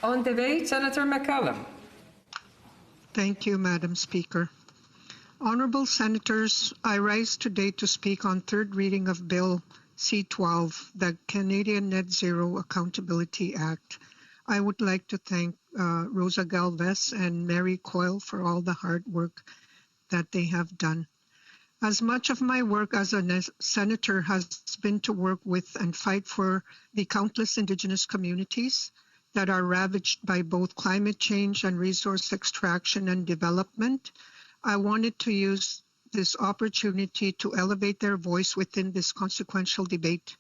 On debate, Senator McCallum. Thank you, Madam Speaker. Honourable Senators, I rise today to speak on third reading of Bill C-12, the Canadian Net Zero Accountability Act. I would like to thank Rosa Galvez and Mary Coyle for all the hard work that they have done. As much of my work as a senator has been to work with and fight for the countless Indigenous communities that are ravaged by both climate change and resource extraction and development, I wanted to use this opportunity to elevate their voice within this consequential debate.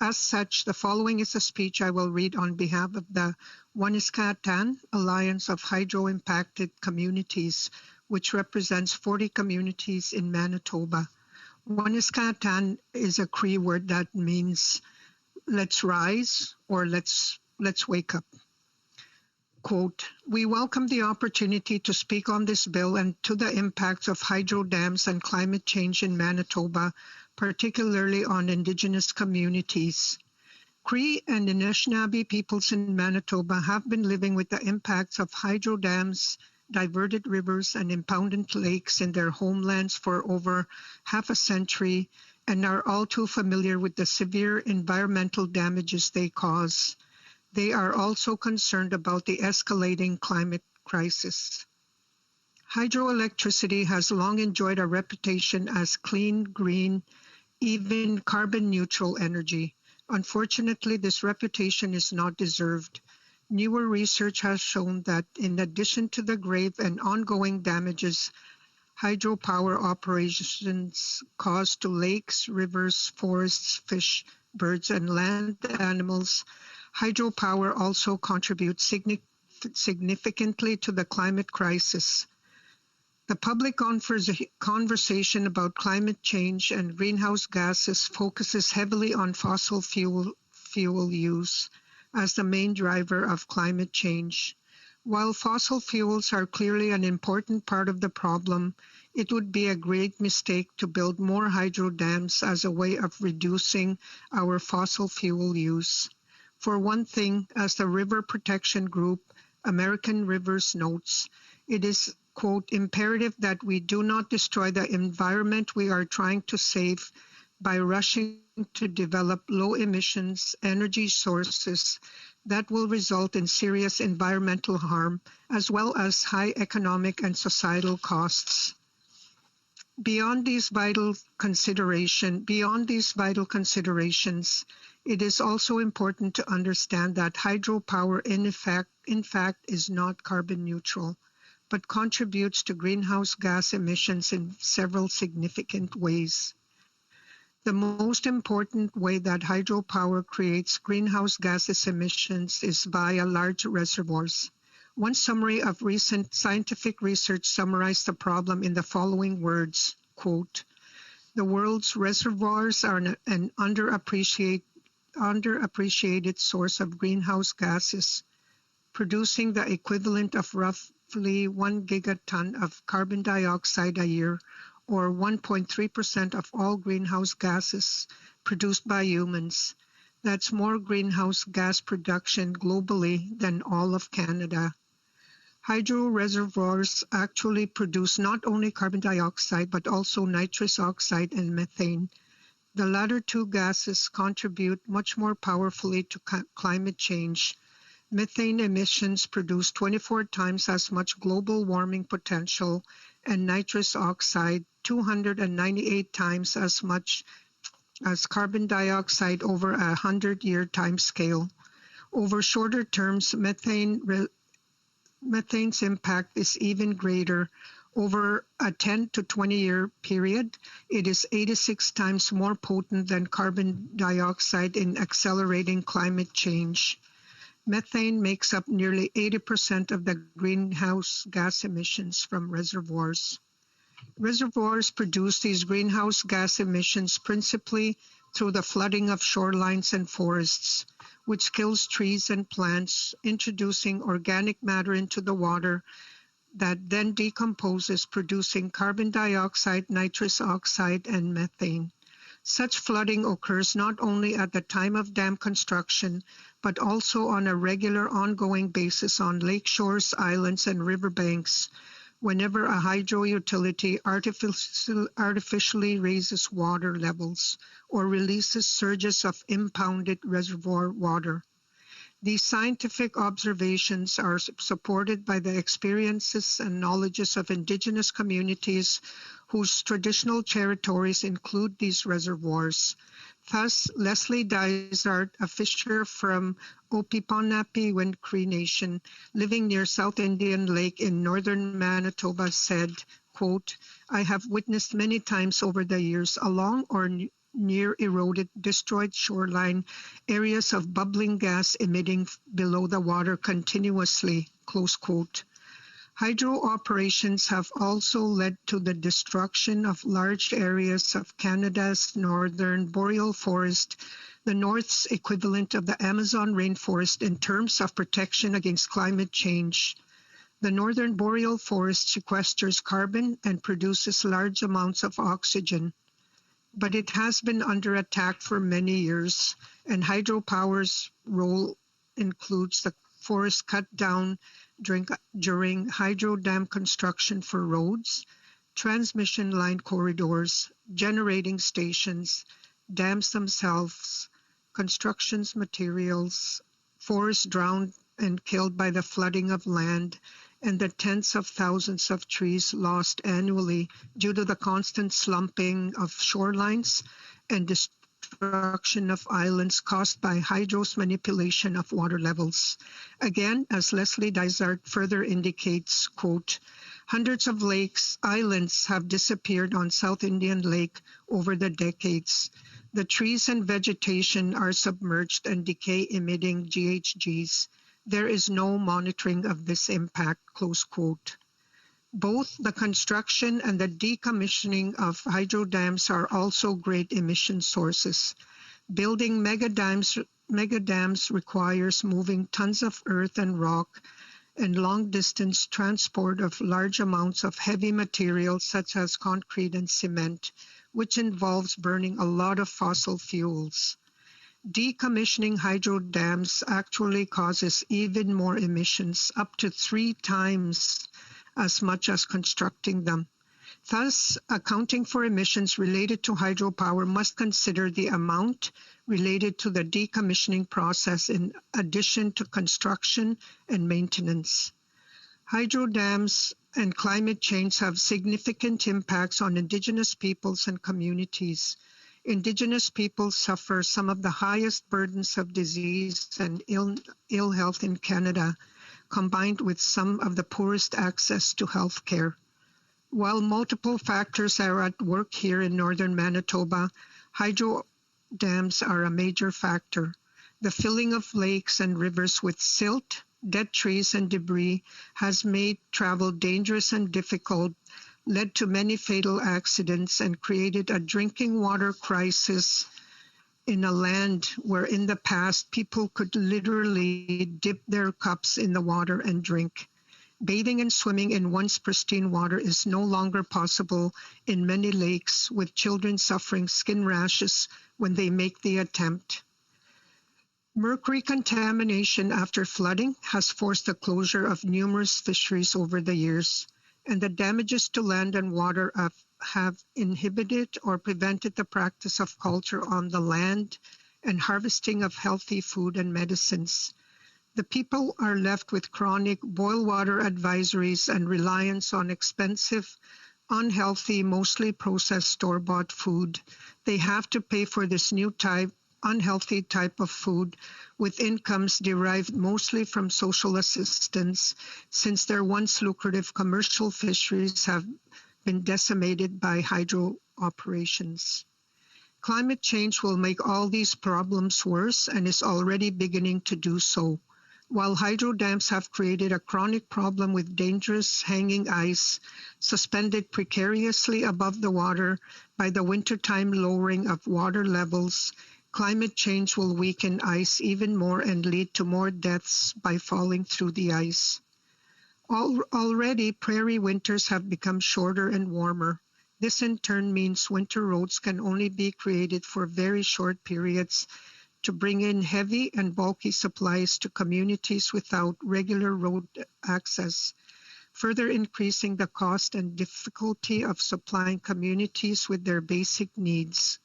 As such, the following is a speech I will read on behalf of the Waniskatan Alliance of Hydro-Impacted Communities, which represents 40 communities in Manitoba. Waniskatan is a Cree word that means let's rise or let's wake up. Quote, we welcome the opportunity to speak on this bill and to the impacts of hydro dams and climate change in Manitoba, particularly on Indigenous communities. Cree and Anishinaabe peoples in Manitoba have been living with the impacts of hydro dams, diverted rivers, and impounded lakes in their homelands for over half a century and are all too familiar with the severe environmental damages they cause. They are also concerned about the escalating climate crisis. Hydroelectricity has long enjoyed a reputation as clean, green, even carbon-neutral energy. Unfortunately, this reputation is not deserved. Newer research has shown that in addition to the grave and ongoing damages hydropower operations cause to lakes, rivers, forests, fish, birds, and land animals, hydropower also contributes significantly to the climate crisis. The public conversation about climate change and greenhouse gases focuses heavily on fossil fuel use as the main driver of climate change. While fossil fuels are clearly an important part of the problem, it would be a great mistake to build more hydro dams as a way of reducing our fossil fuel use. For one thing, as the River Protection Group, American Rivers notes, it is, quote, imperative that we do not destroy the environment we are trying to save by rushing to develop low emissions energy sources that will result in serious environmental harm as well as high economic and societal costs. Beyond these vital considerations, it is also important to understand that hydropower in fact is not carbon neutral, but contributes to greenhouse gas emissions in several significant ways. The most important way that hydropower creates greenhouse gases emissions is via large reservoirs. One summary of recent scientific research summarized the problem in the following words, quote, the world's reservoirs are an underappreciated source of greenhouse gases, producing the equivalent of roughly 1 gigaton of carbon dioxide a year, or 1.3% of all greenhouse gases produced by humans. That's more greenhouse gas production globally than all of Canada. Hydro reservoirs actually produce not only carbon dioxide, but also nitrous oxide and methane. The latter two gases contribute much more powerfully to climate change. Methane emissions produce 24 times as much global warming potential, and nitrous oxide 298 times as much as carbon dioxide over a 100-year time scale. Over shorter terms, methane's impact is even greater. Over a 10 to 20-year period, it is 86 times more potent than carbon dioxide in accelerating climate change. Methane makes up nearly 80% of the greenhouse gas emissions from reservoirs. Reservoirs produce these greenhouse gas emissions principally through the flooding of shorelines and forests, which kills trees and plants, introducing organic matter into the water that then decomposes, producing carbon dioxide, nitrous oxide, and methane. Such flooding occurs not only at the time of dam construction, but also on a regular ongoing basis on lake shores, islands, and riverbanks whenever a hydro utility artificially raises water levels or releases surges of impounded reservoir water. These scientific observations are supported by the experiences and knowledges of indigenous communities whose traditional territories include these reservoirs. Thus, Leslie Dysart, a fisher from Opeeponapi Cree Nation, living near South Indian Lake in northern Manitoba, said, quote, "I have witnessed many times over the years along or near eroded, destroyed shoreline areas of bubbling gas emitting below the water continuously," close quote. Hydro operations have also led to the destruction of large areas of Canada's northern boreal forest, the North's equivalent of the Amazon rainforest in terms of protection against climate change. The northern boreal forest sequesters carbon and produces large amounts of oxygen, but it has been under attack for many years, and hydropower's role includes the forest cut down during hydro dam construction for roads, transmission line corridors, generating stations, dams themselves, constructions materials, forests drowned and killed by the flooding of land, and the tens of thousands of trees lost annually due to the constant slumping of shorelines and destruction of islands caused by hydro's manipulation of water levels. Again, as Leslie Dysart further indicates, quote, "Hundreds of lakes, islands have disappeared on South Indian Lake over the decades. The trees and vegetation are submerged and decay, emitting GHGs. There is no monitoring of this impact," close quote. Both the construction and the decommissioning of hydro dams are also great emission sources. Building mega dams requires moving tons of earth and rock and long-distance transport of large amounts of heavy materials such as concrete and cement, which involves burning a lot of fossil fuels. Decommissioning hydro dams actually causes even more emissions, up to 3 times as much as constructing them. Thus, accounting for emissions related to hydropower must consider the amount related to the decommissioning process in addition to construction and maintenance. Hydro dams and climate change have significant impacts on Indigenous peoples and communities. Indigenous peoples suffer some of the highest burdens of disease and ill health in Canada, combined with some of the poorest access to health care. While multiple factors are at work here in northern Manitoba, hydro dams are a major factor. The filling of lakes and rivers with silt, dead trees, and debris has made travel dangerous and difficult, led to many fatal accidents, and created a drinking water crisis in a land where in the past people could literally dip their cups in the water and drink. Bathing and swimming in once pristine water is no longer possible in many lakes, with children suffering skin rashes when they make the attempt. Mercury contamination after flooding has forced the closure of numerous fisheries over the years, and the damages to land and water have inhibited or prevented the practice of culture on the land and harvesting of healthy food and medicines. The people are left with chronic boil water advisories and reliance on expensive, unhealthy, mostly processed store-bought food. They have to pay for this new unhealthy type of food with incomes derived mostly from social assistance, since their once lucrative commercial fisheries have been decimated by hydro operations. Climate change will make all these problems worse and is already beginning to do so. While hydro dams have created a chronic problem with dangerous hanging ice suspended precariously above the water by the wintertime lowering of water levels, climate change will weaken ice even more and lead to more deaths by falling through the ice. Already, prairie winters have become shorter and warmer. This in turn means winter roads can only be created for very short periods to bring in heavy and bulky supplies to communities without regular road access, further increasing the cost and difficulty of supplying communities with their basic needs.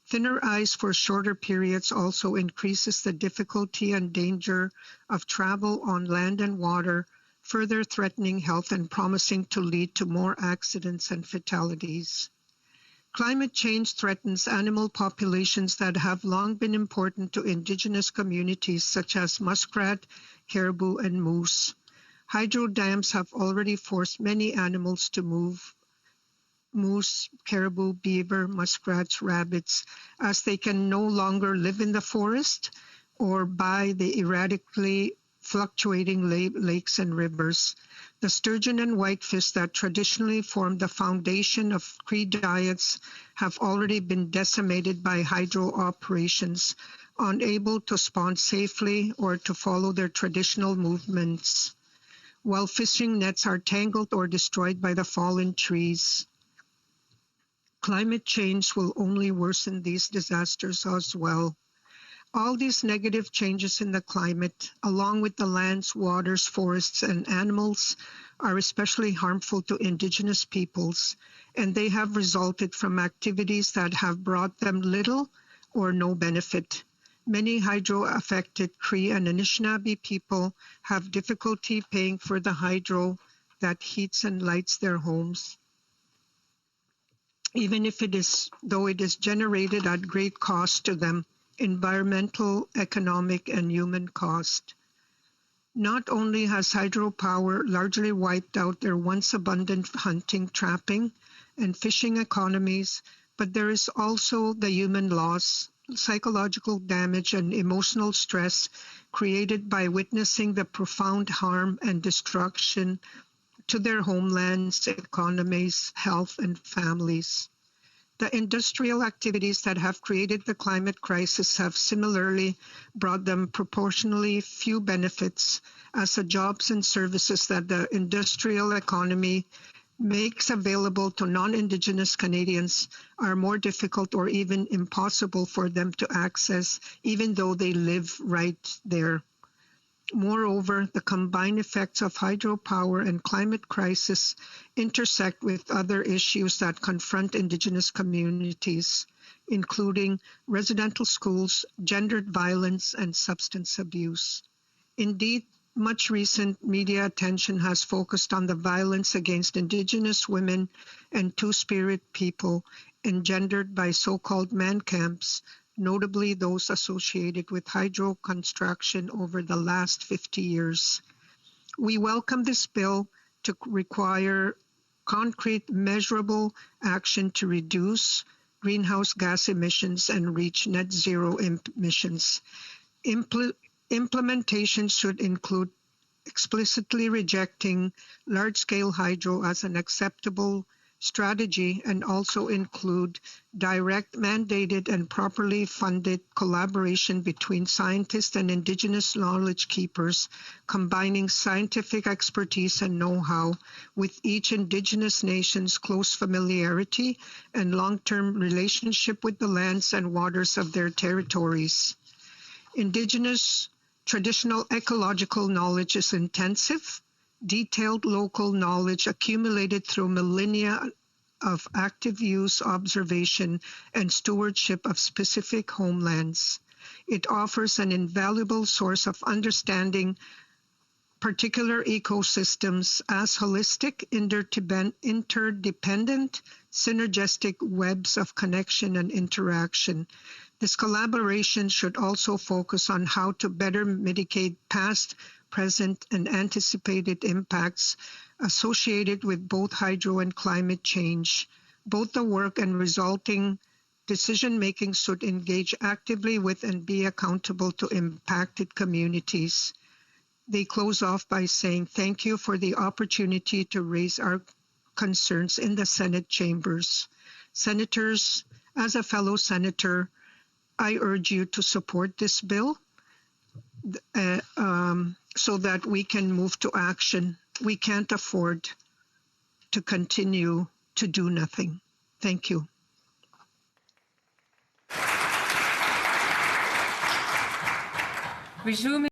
Thinner ice for shorter periods also increases the difficulty and danger of travel on land and water, further threatening health and promising to lead to more accidents and fatalities. Climate change threatens animal populations that have long been important to indigenous communities such as muskrat, caribou, and moose. Hydro dams have already forced many animals to move: moose, caribou, beaver, muskrats, rabbits, as they can no longer live in the forest or by the erratically fluctuating lakes and rivers. The sturgeon and whitefish that traditionally form the foundation of Cree diets have already been decimated by hydro operations, unable to spawn safely or to follow their traditional movements, while fishing nets are tangled or destroyed by the fallen trees. Climate change will only worsen these disasters as well. All these negative changes in the climate, along with the lands, waters, forests, and animals, are especially harmful to indigenous peoples, and they have resulted from activities that have brought them little or no benefit. Many hydro-affected Cree and Anishinaabe people have difficulty paying for the hydro that heats and lights their homes, even if though it is generated at great cost to them, environmental, economic, and human cost. Not only has hydropower largely wiped out their once abundant hunting, trapping, and fishing economies, but there is also the human loss, psychological damage, and emotional stress created by witnessing the profound harm and destruction to their homelands, economies, health, and families. The industrial activities that have created the climate crisis have similarly brought them proportionally few benefits, as the jobs and services that the industrial economy makes available to non-Indigenous Canadians are more difficult or even impossible for them to access, even though they live right there. Moreover, the combined effects of hydropower and climate crisis intersect with other issues that confront Indigenous communities, including residential schools, gendered violence, and substance abuse. Indeed, much recent media attention has focused on the violence against Indigenous women and Two-Spirit people engendered by so-called man camps, notably those associated with hydro construction over the last 50 years. We welcome this bill to require concrete, measurable action to reduce greenhouse gas emissions and reach net zero emissions. Implementation should include explicitly rejecting large-scale hydro as an acceptable strategy and also include direct, mandated, and properly funded collaboration between scientists and Indigenous knowledge keepers, combining scientific expertise and know-how with each Indigenous nation's close familiarity and long-term relationship with the lands and waters of their territories. Indigenous traditional ecological knowledge is intensive, detailed local knowledge accumulated through millennia of active use, observation, and stewardship of specific homelands. It offers an invaluable source of understanding particular ecosystems as holistic, interdependent, synergistic webs of connection and interaction. This collaboration should also focus on how to better mitigate past, present, and anticipated impacts associated with both hydro and climate change. Both the work and resulting decision-making should engage actively with and be accountable to impacted communities. They close off by saying, "Thank you for the opportunity to raise our concerns in the Senate chambers." Senators, as a fellow senator, I urge you to support this bill so that we can move to action. We can't afford to continue to do nothing. Thank you. Resuming